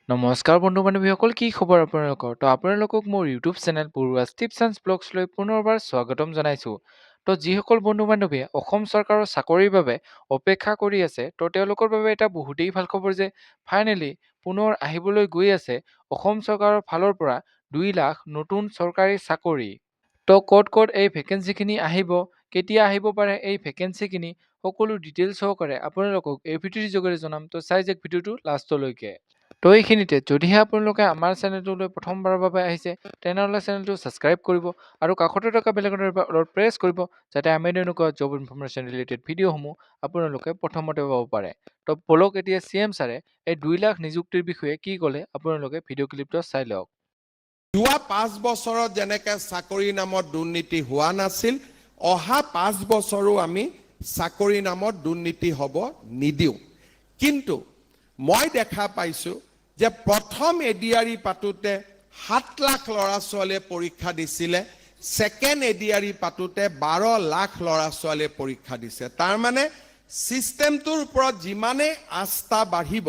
নমস্কাৰ বন্ধু বান্ধৱীসকল, কি খবৰ আপোনালোকৰ? আপোনালোকক মোৰ ইউটিউব চেনেল পৰুৱাছ টিপছ এণ্ড ব্লগছলৈ পুনৰবাৰ স্বাগতম জনাইছোঁ। যিসকল বন্ধু বান্ধৱীয়ে অসম চৰকাৰৰ চাকৰিৰ বাবে অপেক্ষা কৰি আছে, তেওঁলোকৰ বাবে এটা বহুতেই ভাল খবৰ যে ফাইনেলি পুনৰ আহিবলৈ গৈ আছে অসম চৰকাৰৰ ফালৰ পৰা 2 লাখ নতুন চৰকাৰী চাকৰি। ক'ত ক'ত এই ভেকেঞ্চিখিনি আহিব, কেতিয়া আহিব পাৰে এই ভেকেঞ্চিখিনি, সকলো ডিটেইলছ সহকাৰে আপোনালোকক এই ভিডিঅ'ৰ যোগেৰে জনাম। চাই যাওক ভিডিঅ'টো লাষ্টলৈকে। এইখিনিতে যদিহে আপোনালোকে আমাৰ চেনেলটোলৈ প্ৰথমবাৰৰ বাবে আহিছে, তেনেহ'লে চেনেলটো ছাবস্ক্ৰাইব কৰিব আৰু কাষতে থকা বেল আইকনটো অলপ প্ৰেছ কৰিব, যাতে আমি এনেকুৱা জব ইনফৰমেশ্যন ৰিলেটেড ভিডিঅ'সমূহ আপোনালোকে প্ৰথমতে পাব পাৰে। বলক এতিয়া CM ছাৰে এই 2 লাখ নিযুক্তিৰ বিষয়ে কি ক'লে আপোনালোকে ভিডিঅ' ক্লিপটো চাই লওক। যোৱা 5 বছৰত যেনেকৈ চাকৰি নামত দুৰ্নীতি হোৱা নাছিল, অহা 5 বছৰো আমি চাকৰি নামত দুৰ্নীতি হ'ব নিদিওঁ। কিন্তু মই দেখা পাইছোঁ যে প্ৰথম এডিআৰই পাতোতে 7 লাখ ল'ৰা ছোৱালীয়ে পৰীক্ষা দিছিলে, ছেকেণ্ড এডিআৰই পাতোতে 12 লাখ ল'ৰা ছোৱালীয়ে পৰীক্ষা দিছে। তাৰমানে ছিষ্টেমটোৰ ওপৰত যিমানে আস্থা বাঢ়িব,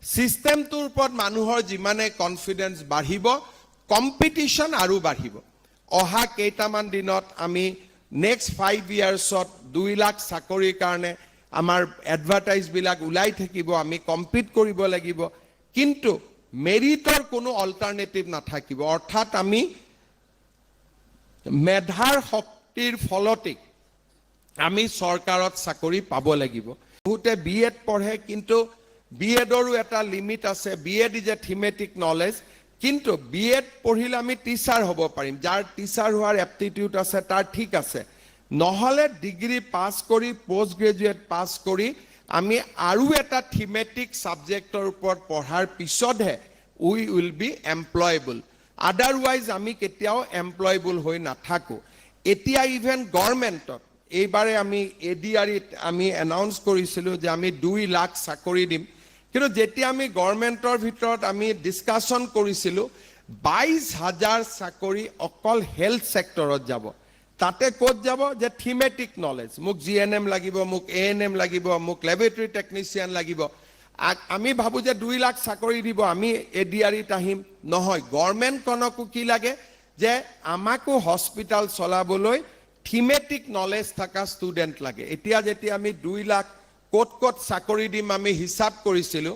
ছিষ্টেমটোৰ ওপৰত মানুহৰ যিমানে কনফিডেন্স বাঢ়িব, কম্পিটিশ্যন আৰু বাঢ়িব। অহা কেইটামান দিনত আমি নেক্সট 5 ইয়াৰ্ছত 2 লাখ চাকৰিৰ কাৰণে আমাৰ এডভাৰটাইজবিলাক ওলাই থাকিব, আমি কম্পিট কৰিব লাগিব। কিন্তু মেৰিটৰ কোনো অল্টাৰনেটিভ নাথাকিব, অৰ্থাৎ আমি মেধাৰ শক্তিৰ ফলতেই আমি চৰকাৰত চাকৰি পাব লাগিব। বহুতে BEd পঢ়ে, কিন্তু BEdৰো এটা লিমিট আছে। BEd is a thematic knowledge, কিন্তু BEd পঢ়িলে আমি টিচাৰ হ'ব পাৰিম। যাৰ টিচাৰ হোৱাৰ এপ্টিটিউড আছে তাৰ ঠিক আছে, নহ'লে ডিগ্ৰী পাছ কৰি পোষ্ট গ্ৰেজুৱেট পাছ কৰি আমি আৰু এটা থিমেটিক ছাবজেক্টৰ ওপৰত পঢ়াৰ পিছতহে উই উইল বি এমপ্লয়েবল। আদাৰৱাইজ আমি কেতিয়াও এমপ্লয়েবল হৈ নাথাকোঁ। এতিয়া ইভেন গভৰ্ণমেণ্টত এইবাৰে আমি এডিআৰইত আমি এনাউন্স কৰিছিলোঁ যে আমি 2 লাখ চাকৰি দিম, কিন্তু যেতিয়া আমি গভৰ্ণমেণ্টৰ ভিতৰত আমি ডিছকাশ্যন কৰিছিলোঁ, 22,000 চাকৰি অকল হেল্থ ছেক্টৰত যাব। তাতে ক'ত যাব? যে থিমেটিক নলেজ, মোক GNM লাগিব, মোক ANM লাগিব, মোক লেবৰেটৰী টেকনিচিয়ান লাগিব। আমি ভাবোঁ যে 2 লাখ চাকৰি দিব, আমি এডিআৰইত আহিম। নহয়, গভৰ্ণমেণ্টখনকো কি লাগে যে আমাকো হস্পিটেল চলাবলৈ থিমেটিক নলেজ থকা ষ্টুডেণ্ট লাগে। এতিয়া যেতিয়া আমি 2 লাখ ক'ত ক'ত চাকৰি দিম আমি হিচাপ কৰিছিলোঁ,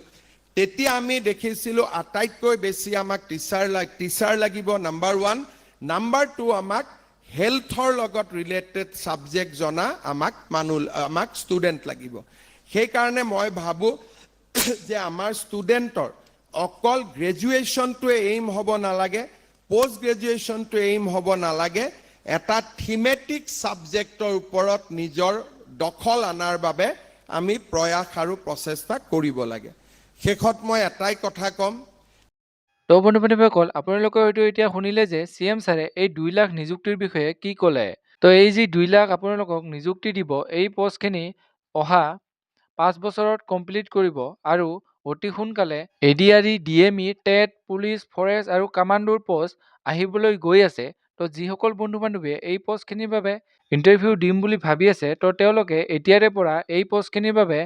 তেতিয়া আমি দেখিছিলোঁ আটাইতকৈ বেছি আমাক টিচাৰ লাগিব, নাম্বাৰ 1। নাম্বাৰ 2, আমাক হেল্থৰ লগত ৰিলেটেড ছাবজেক্ট জনা আমাক ষ্টুডেণ্ট লাগিব। সেইকাৰণে মই ভাবোঁ যে আমাৰ ষ্টুডেণ্টৰ অকল গ্ৰেজুৱেশ্যনটোৱে এইম হ'ব নালাগে, পোষ্ট গ্ৰেজুৱেশ্যনটো এইম হ'ব নালাগে, এটা থিমেটিক ছাবজেক্টৰ ওপৰত নিজৰ দখল আনাৰ বাবে আমি প্ৰয়াস আৰু প্ৰচেষ্টা কৰিব লাগে। শেষত মই এটাই কথা ক'ম। বন্ধু বান্ধৱীসকল, আপোনালোকে হয়তো এতিয়া শুনিলে যে CM ছাৰে এই 2 লাখ নিযুক্তিৰ বিষয়ে কি ক'লে। এই যি 2 লাখ আপোনালোকক নিযুক্তি দিব, এই পষ্টখিনি অহা 5 বছৰত কমপ্লিট কৰিব আৰু অতি সোনকালে ADRE, DME, TET, police, forest আৰু কামাণ্ডোৰ পষ্ট আহিবলৈ গৈ আছে। যিসকল বন্ধু বান্ধৱীয়ে এই পষ্টখিনিৰ বাবে ইণ্টাৰভিউ দিম বুলি ভাবি আছে, তেওঁলোকে এতিয়াৰে পৰা এই পষ্টখিনিৰ বাবে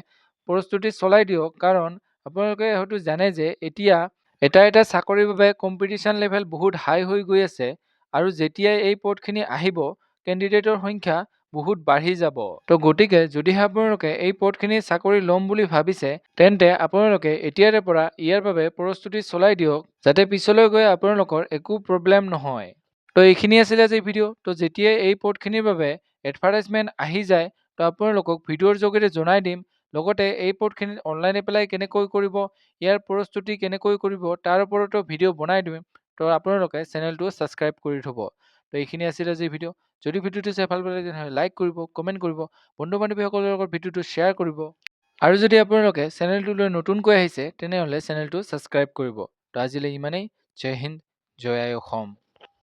প্ৰস্তুতি চলাই দিয়ক। কাৰণ আপোনালোকে হয়তো জানে যে এতিয়া এটা চাকৰিৰ বাবে কম্পিটিশ্যন লেভেল বহুত হাই হৈ গৈ আছে, আৰু যেতিয়াই এই পদখিনি আহিব, কেণ্ডিডেটৰ সংখ্যা বহুত বাঢ়ি যাব। গতিকে যদিহে আপোনালোকে এই পদখিনি চাকৰি ল'ম বুলি ভাবিছে, তেন্তে আপোনালোকে এতিয়াৰে পৰা ইয়াৰ বাবে প্ৰস্তুতি চলাই দিয়ক, যাতে পিছলৈ গৈ আপোনালোকৰ একো প্ৰব্লেম নহয়। এইখিনি আছিলে আজি ভিডিঅ'। যেতিয়াই এই পদখিনিৰ বাবে এডভাৰটাইজমেণ্ট আহি যায়, আপোনালোকক ভিডিঅ'ৰ যোগেৰে জনাই দিম। লগতে এই পদখিনিত অনলাইন এপ্লাই কেনেকৈ কৰিব, ইয়াৰ প্ৰস্তুতি কেনেকৈ কৰিব, তাৰ ওপৰতো ভিডিঅ' বনাই দিম। আপোনালোকে চেনেলটো ছাবস্ক্ৰাইব কৰি থ'ব। এইখিনি আছিলে আজি ভিডিঅ'। যদি ভিডিঅ'টো চাই ভাল পালে তেনেহ'লে লাইক কৰিব, কমেণ্ট কৰিব, বন্ধু বান্ধৱীসকলৰ লগত ভিডিঅ'টো শ্বেয়াৰ কৰিব। আৰু যদি আপোনালোকে চেনেলটোলৈ নতুনকৈ আহিছে, তেনেহ'লে চেনেলটো ছাবস্ক্ৰাইব কৰিব। আজিলৈ ইমানেই। জয় হিন্দ, জয় আই অসম।